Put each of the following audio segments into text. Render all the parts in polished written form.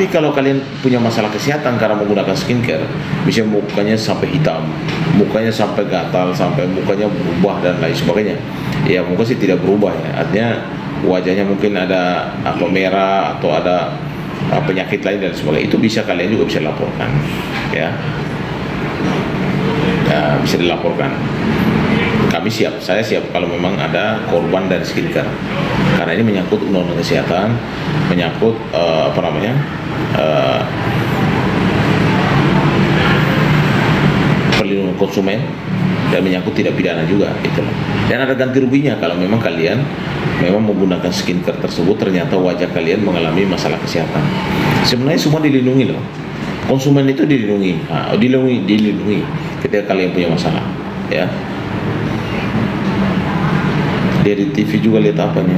Tapi kalau kalian punya masalah kesehatan karena menggunakan skincare, misalnya mukanya sampai hitam, mukanya sampai gatal, sampai mukanya berubah dan lain sebagainya. Ya muka sih tidak berubah ya, artinya wajahnya mungkin ada apa merah atau ada penyakit lain dan sebagainya. Itu bisa kalian juga bisa laporkan, ya. Bisa dilaporkan. Kami siap, saya siap kalau memang ada korban dari skincare, karena ini menyangkut undang-undang kesehatan, menyangkut perlindungan konsumen, dan menyangkut tidak pidana juga gitu loh. Dan ada ganti ruginya kalau memang kalian memang menggunakan skincare tersebut ternyata wajah kalian mengalami masalah kesehatan. Sebenarnya semua dilindungi loh, konsumen itu dilindungi ketika kalian punya masalah, ya. Dia di TV juga lihat apanya.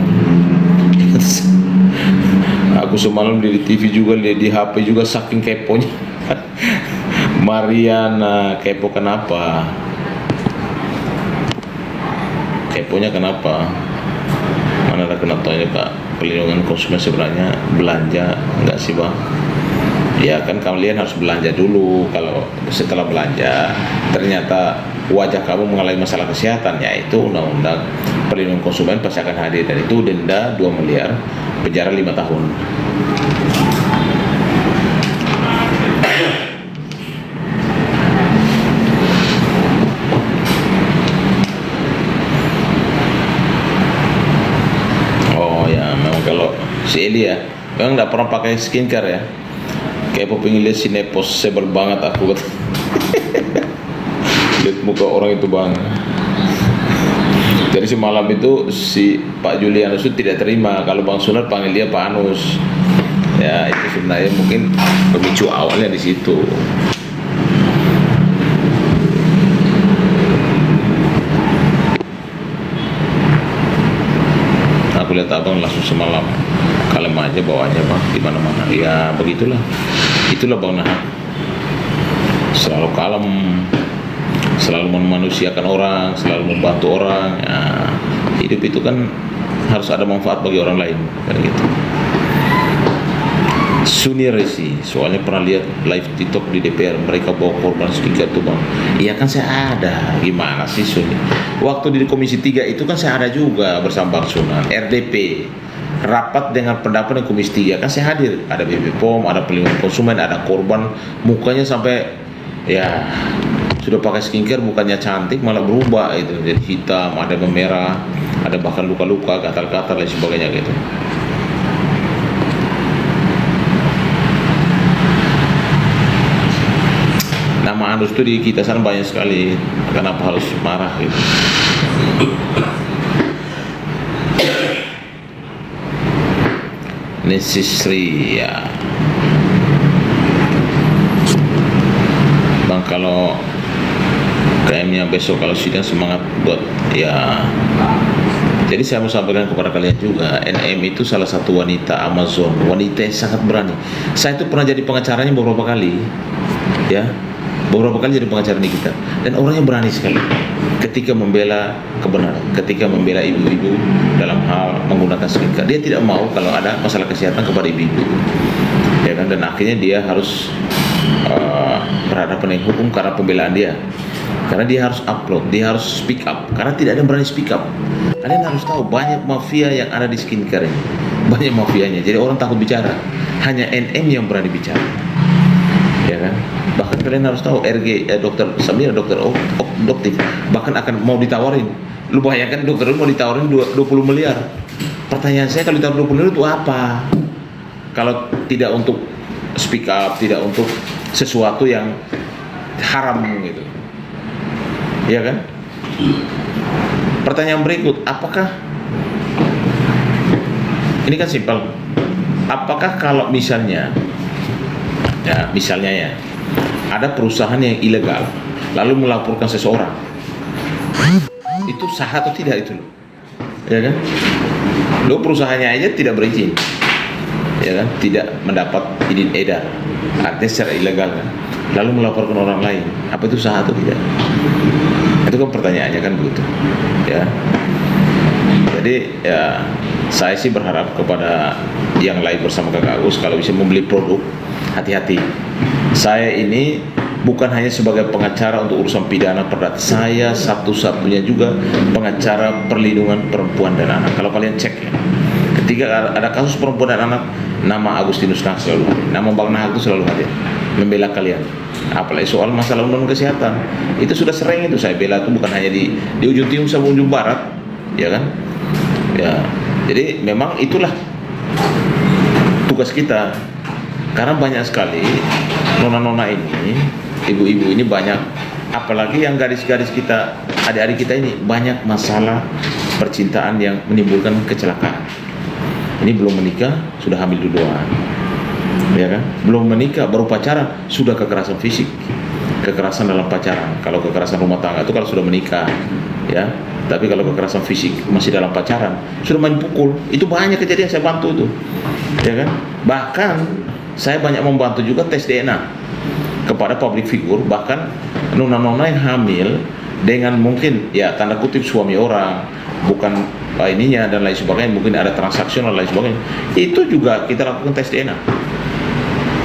Aku semalam di TV juga lihat, di HP juga, saking keponya. Mariana kepo kenapa? Keponya kenapa? Mana ada kena tanya Pak, perlindungan konsumen sebenarnya belanja enggak sih Bang? Ya kan kalian harus belanja dulu. Kalau setelah belanja ternyata wajah kamu mengalami masalah kesehatan, yaitu undang-undang perlindungan konsumen pasti akan hadir, dan itu denda 2 miliar, penjara 5 tahun. Oh ya, memang kalau si Eli ya memang nggak pernah pakai skincare ya. Kayak pengen lihat Sinepos, sebel banget aku. Lihat muka orang itu bang. Jadi semalam itu si Pak Julianus itu tidak terima kalau Bang Sunat panggil dia Pak Anus. Ya itu sebenarnya mungkin pemicu awalnya di situ. Aku lihat abang langsung semalam kalem aja bawahnya bang, di mana-mana. Ya begitulah, itulah Bang Nahar. Selalu kalem, selalu memanusiakan orang, selalu membantu orang. Ya, hidup itu kan harus ada manfaat bagi orang lain, kan gitu. Suni Resi, soalnya pernah lihat live TikTok di DPR, mereka bawa korban skincare tuh bang. Iya kan saya ada, gimana sih Suni? Waktu di Komisi 3 itu kan saya ada juga bersama Bang Sunan, RDP, rapat dengan pendapat di Komisi 3, kan saya hadir. Ada BPOM, ada perlindungan konsumen, ada korban, mukanya sampai ya sudah pakai skincare, bukannya cantik malah berubah itu, jadi hitam, ada memerah, ada bahkan luka-luka, gatal-gatal dan sebagainya gitu. Nama Anus itu di kita sana banyak sekali, kenapa harus marah gitu. Nisi Sri ya Bang, kalau KM-nya besok kalau sidang semangat buat ya. Jadi saya mau sampaikan kepada kalian juga, NM itu salah satu wanita Amazon, wanita yang sangat berani. Saya itu pernah jadi pengacaranya beberapa kali, ya, beberapa kali jadi pengacara di kita, dan orangnya berani sekali ketika membela kebenaran, ketika membela ibu-ibu dalam hal menggunakan skincare. Dia tidak mau kalau ada masalah kesehatan kepada ibu-ibu, ya kan, dan akhirnya dia harus berhadapan dengan hukum karena pembelaan dia. Karena dia harus upload, dia harus speak up, karena tidak ada yang berani speak up. Kalian harus tahu banyak mafia yang ada di skincare ini, banyak mafianya. Jadi orang takut bicara, hanya NM yang berani bicara, ya kan. Bahkan kalian harus tahu RG, dokter Samira, dokter Doktif, bahkan akan mau ditawarin. Lu bayangkan dokter mau ditawarin 20 miliar. Pertanyaan saya, kalau ditawarin 20 miliar itu apa? Kalau tidak untuk speak up, tidak untuk sesuatu yang haram gitu, ya kan? Pertanyaan berikut, apakah ini kan simpel, apakah kalau misalnya ya ada perusahaan yang ilegal lalu melaporkan seseorang, itu sah atau tidak itu, ya kan? Lo perusahaannya aja tidak berizin, ya kan, tidak mendapat izin edar, artinya secara ilegal kan, lalu melaporkan orang lain, apa itu sah atau tidak? Itu kan pertanyaannya kan begitu, ya. Jadi ya Saya sih berharap kepada yang lain bersama Kakak Agus, kalau bisa membeli produk, hati-hati. Saya ini bukan hanya sebagai pengacara untuk urusan pidana perdata, saya satu-satunya juga pengacara perlindungan perempuan dan anak. Kalau kalian cek ya, ketika ada kasus perempuan dan anak, nama Agustinus Nahak selalu hadir, nama Bang Nahak itu selalu hadir membela kalian. Apalagi soal masalah undang kesehatan, itu sudah sering itu saya bela, itu bukan hanya di ujung timur sama ujung barat, ya kan? Ya, jadi memang itulah tugas kita. Karena banyak sekali nona-nona ini, ibu-ibu ini banyak, apalagi yang gadis-gadis kita, adik-adik kita ini banyak masalah percintaan yang menimbulkan kecelakaan. Ini belum menikah sudah hamil duluan, ya kan? Belum menikah baru pacaran sudah kekerasan fisik, kekerasan dalam pacaran. Kalau kekerasan rumah tangga itu kalau sudah menikah, ya. Tapi kalau kekerasan fisik masih dalam pacaran, sudah main pukul. Itu banyak kejadian saya bantu itu, ya kan? Bahkan saya banyak membantu juga tes DNA kepada public figure, bahkan nona-nona yang hamil dengan mungkin ya tanda kutip suami orang, bukan ininya dan lain sebagainya, mungkin ada transaksional dan lain sebagainya. Itu juga kita lakukan tes DNA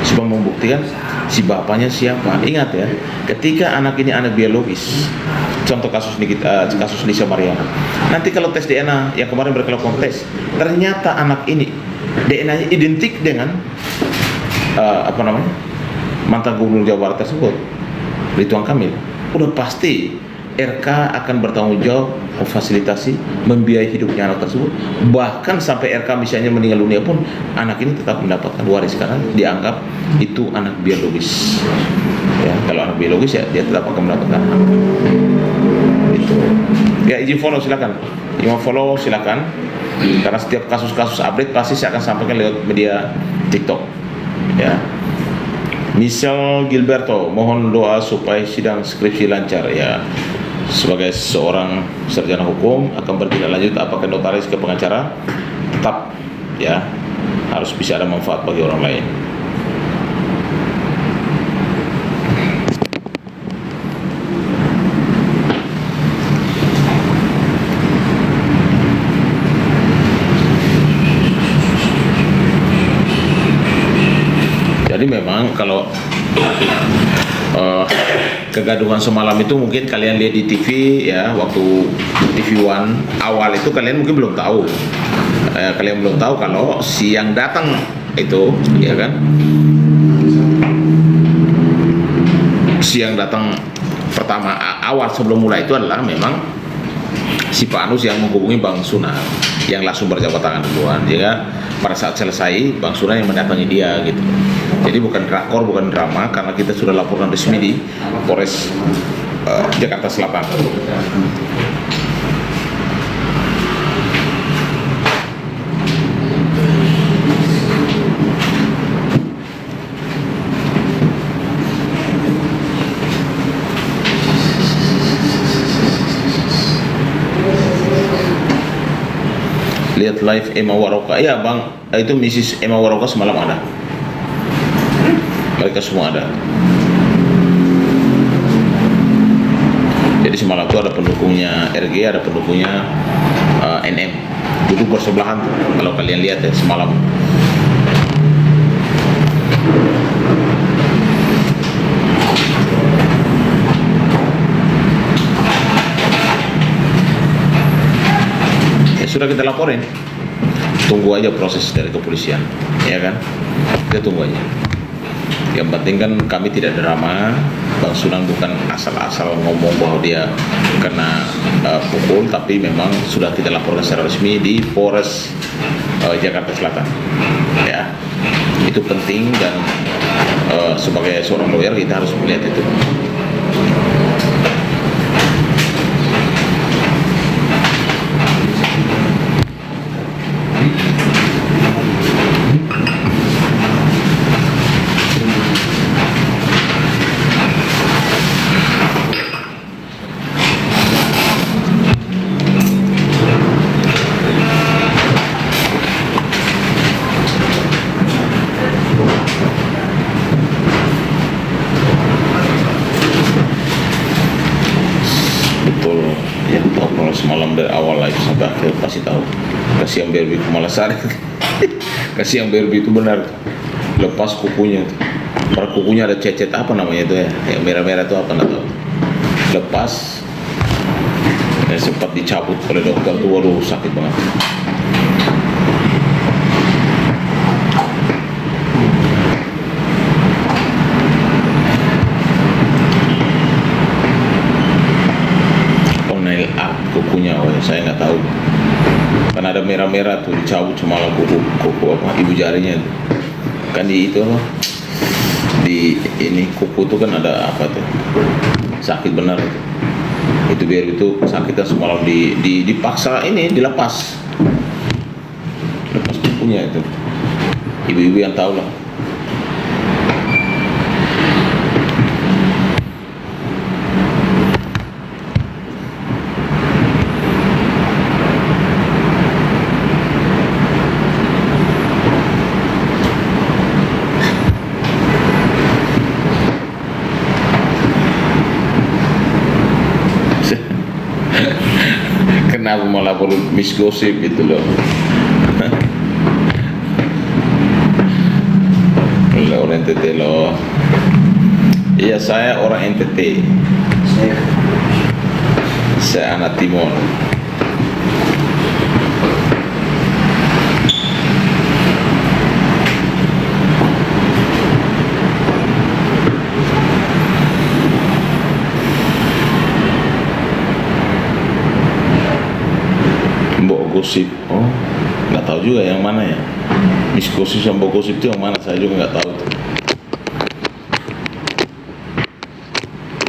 supaya membuktikan si bapaknya siapa. Ingat ya, ketika anak ini anak biologis, contoh kasus Lisa Mariana, nanti kalau tes DNA yang kemarin mereka lakukan tes, ternyata anak ini DNA-nya identik dengan mantan gubernur Jawa Barat tersebut, Ridwan Kamil, udah pasti RK akan bertanggung jawab memfasilitasi, membiayai hidupnya anak tersebut. Bahkan sampai RK misalnya meninggal dunia pun, anak ini tetap mendapatkan waris karena dianggap itu anak biologis. Ya, kalau anak biologis ya dia tetap akan mendapatkan hak. Itu. Ya, izin follow silakan. Izin follow silakan. Karena setiap kasus-kasus update pasti saya akan sampaikan lewat media TikTok. Ya. Michelle Gilberto, mohon doa supaya sidang skripsi lancar. Ya, sebagai seorang sarjana hukum akan bertindak lanjut apakah notaris ke pengacara, tetap ya harus bisa ada manfaat bagi orang lain. Jadi memang kalau kegaduhan semalam itu mungkin kalian lihat di TV ya, waktu TV One awal itu kalian mungkin belum tahu. Kalian belum tahu kalau si yang datang itu, ya kan? Si yang datang pertama awal sebelum mulai itu adalah memang si Pak Anus yang menghubungi Bang Sunar, yang langsung berjabat tangan duluan. Ya, pada saat selesai Bang Sunar yang mendatangi dia gitu. Jadi bukan drakor, bukan drama, karena kita sudah laporan resmi di Polres Jakarta Selatan. Lihat live Emma Waroka, ya Bang, itu Mrs. Emma Waroka semalam ada. Mereka semua ada. Jadi semalam itu ada pendukungnya RG, ada pendukungnya NM, duduk bersebelahan tuh, kalau kalian lihat ya semalam. Ya sudah kita laporin, tunggu aja proses dari kepolisian, ya kan? Kita tunggu aja. Yang penting kan kami tidak drama. Bang Sunan bukan asal-asal ngomong bahwa dia kena pukul, tapi memang sudah kita laporkan secara resmi di Polres Jakarta Selatan. Ya, itu penting dan sebagai seorang lawyer kita harus melihat itu. Semalam dari awal lagi sampai akhir pasti tahu. Kita kasihan Barbie itu malah sadar. Kasihan Barbie itu benar, lepas kukunya tuh. Pada kukunya ada cecet apa namanya itu ya, yang merah-merah itu apa nggak tahu. Lepas, sempat dicabut oleh dokter tuh, waduh sakit banget. Oh nail up kukunya, oh, saya nggak tahu. Kan ada merah-merah tuh dicabut semalam kuku apa ibu jarinya tuh. Kan di itu loh, di ini kuku tuh kan ada apa tuh, sakit benar itu biar itu sakitnya semalam dipaksa ini lepas kukunya itu. Ibu-ibu yang tahu lah. Kenapa malah perlu misgosip gitu loh. Orang NTT loh. Iya, saya orang NTT. Saya anak Timor. Gosip, oh nggak tahu juga yang mana ya. Miss Gosip sama Gosip itu yang mana, saya juga nggak tahu tuh.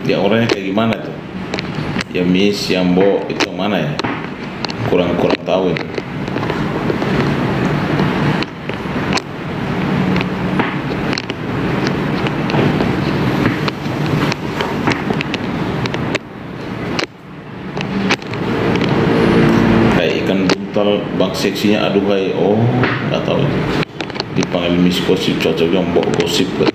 Dia orangnya kayak gimana tuh? Ya Miss, yang Bo itu yang mana ya? Kurang tahu ya. Bang seksinya aduhai, oh nggak tahu itu. Dipanggil Miss Gosip, cocoknya Mbok Gosip kan.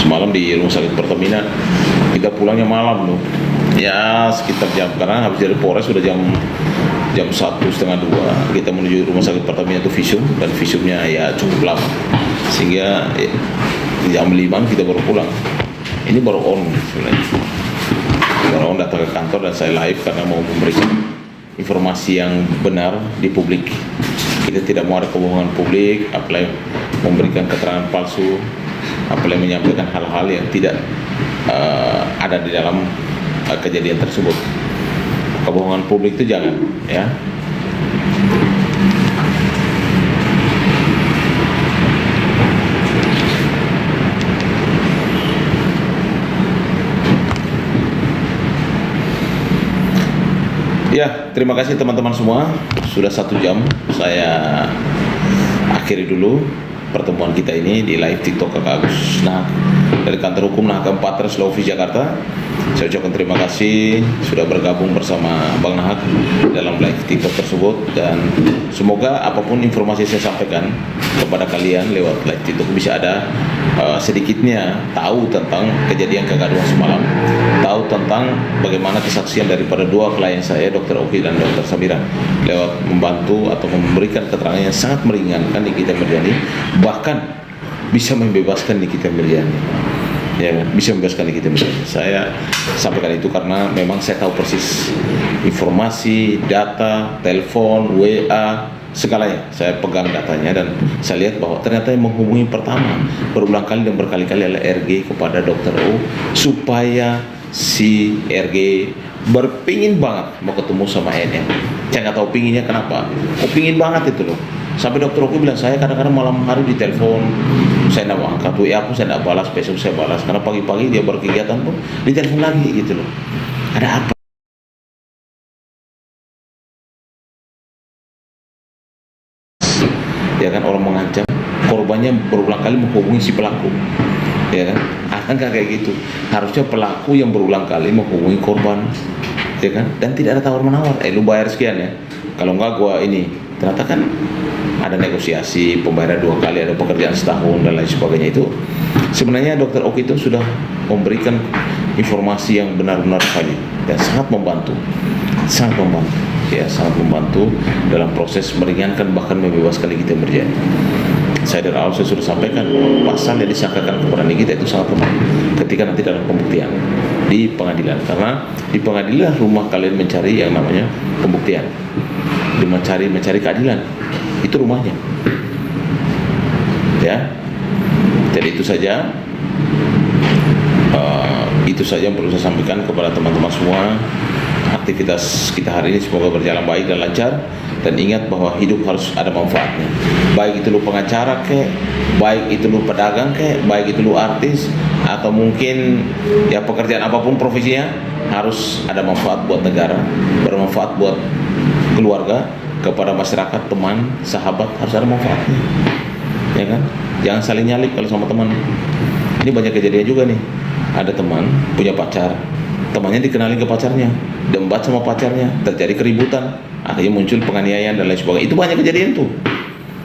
Semalam di rumah sakit Pertamina, kita pulangnya malam loh. Ya sekitar jam, karena habis dari Polres sudah jam 1:30 kita menuju rumah sakit Pertamina itu visum, dan visumnya ya cukup lama sehingga jam 5 kita baru pulang. Ini baru on sebenarnya, baru on datang ke kantor dan saya live karena mau memberikan informasi yang benar di publik. Kita tidak mau ada kebohongan publik, apalagi memberikan keterangan palsu, apalagi menyampaikan hal-hal yang tidak ada di dalam kejadian tersebut. Kebohongan publik itu jangan, ya. Ya, terima kasih teman-teman semua. Sudah 1 jam, saya akhiri dulu pertemuan kita ini di live TikTok Kakak Agus Nahak dari kantor hukum Nahak 4 Slovi Jakarta. Saya ucapkan terima kasih sudah bergabung bersama Bang Nahak dalam live TikTok tersebut, dan semoga apapun informasi saya sampaikan kepada kalian lewat live TikTok bisa ada sedikitnya tahu tentang kejadian kegaduhan semalam, tahu tentang bagaimana kesaksian daripada 2 klien saya, Dr. Oki dan Dr. Samira, lewat membantu atau memberikan keterangan yang sangat meringankan Nikita Mirzani, bahkan bisa membebaskan Nikita Mirzani. Ya, bisa membebaskan Nikita Mirzani. Saya sampaikan itu karena memang saya tahu persis informasi, data, telepon, WA, segalanya. Saya pegang datanya dan saya lihat bahwa ternyata yang menghubungi pertama berulang kali dan berkali-kali adalah RG kepada Dr. O, supaya si RG berpingin banget mau ketemu sama NM. Saya nggak tahu pinginnya kenapa. Oh, pingin banget itu loh. Sampai Dokter Oki bilang, saya kadang-kadang malam hari di telepon, saya nggak angkat WA pun saya nggak balas, besok saya balas, karena pagi-pagi dia berkegiatan pun di telepon lagi gitu loh. Ada apa? Ya kan, orang mengancam, korbannya berulang kali menghubungi si pelaku, ya kan? Akankah kayak gitu? Harusnya pelaku yang berulang kali menghubungi korban, ya kan? Dan tidak ada tawar menawar, lu bayar sekian ya, kalau enggak gua ini. Ternyata kan ada negosiasi pembayaran 2 kali, ada pekerjaan setahun dan lain sebagainya. Itu sebenarnya Dokter Oki itu sudah memberikan informasi yang benar-benar valid dan sangat membantu ya, sangat membantu dalam proses meringankan bahkan membebaskan Nikita Mirjani. Saya dari awal saya sudah sampaikan bahwa pasal yang disangkakan kepada Nikita itu sangat lemah ketika nanti dalam pembuktian di pengadilan, karena di pengadilan rumah kalian mencari yang namanya pembuktian, mencari keadilan, itu rumahnya ya. Jadi itu saja yang perlu saya sampaikan kepada teman-teman semua. Aktivitas kita hari ini semoga berjalan baik dan lancar, dan ingat bahwa hidup harus ada manfaatnya. Baik itu lu pengacara kek, baik itu lu pedagang kek, baik itu lu artis, atau mungkin ya pekerjaan apapun profesinya, harus ada manfaat buat negara, bermanfaat buat keluarga, kepada masyarakat, teman, sahabat, harus ada manfaatnya. Ya kan? Jangan saling nyalip kalau sama teman. Ini banyak kejadian juga nih. Ada teman punya pacar, temannya dikenalin ke pacarnya, debat sama pacarnya, terjadi keributan, akhirnya muncul penganiayaan dan lain sebagainya. Itu banyak kejadian tuh.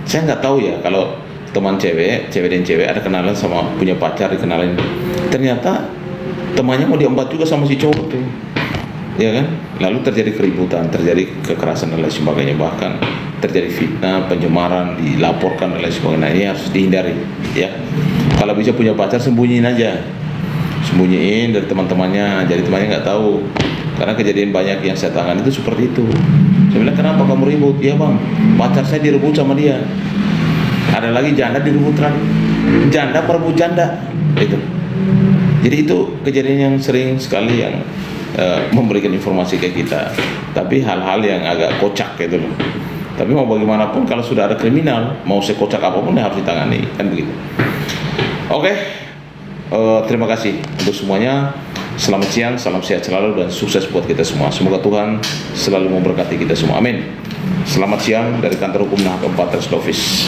Saya nggak tahu ya kalau teman cewek dan cewek ada kenalan sama punya pacar, dikenalin, ternyata temannya mau diembat juga sama si cowok tuh, ya kan? Lalu terjadi keributan, terjadi kekerasan dan lain sebagainya, bahkan terjadi fitnah, pencemaran, dilaporkan dan lain sebagainya. Ini harus dihindari ya. Kalau bisa punya pacar, sembunyiin aja, sembunyiin dari teman-temannya, jadi temannya nggak tahu. Karena kejadian banyak yang saya tangani itu seperti itu. Saya bilang, kenapa kamu ribut? Ya bang, pacar saya direbut sama dia. Ada lagi janda direbut lagi, janda perebut janda itu. Jadi itu kejadian yang sering sekali yang memberikan informasi ke kita. Tapi hal-hal yang agak kocak gitu loh. Tapi mau bagaimanapun kalau sudah ada kriminal, mau sekocak apapun ya harus ditangani, kan begitu. Oke. Terima kasih untuk semuanya. Selamat siang, salam sehat selalu dan sukses buat kita semua. Semoga Tuhan selalu memberkati kita semua. Amin. Selamat siang dari Kantor Hukum Nah 4 Trust Office.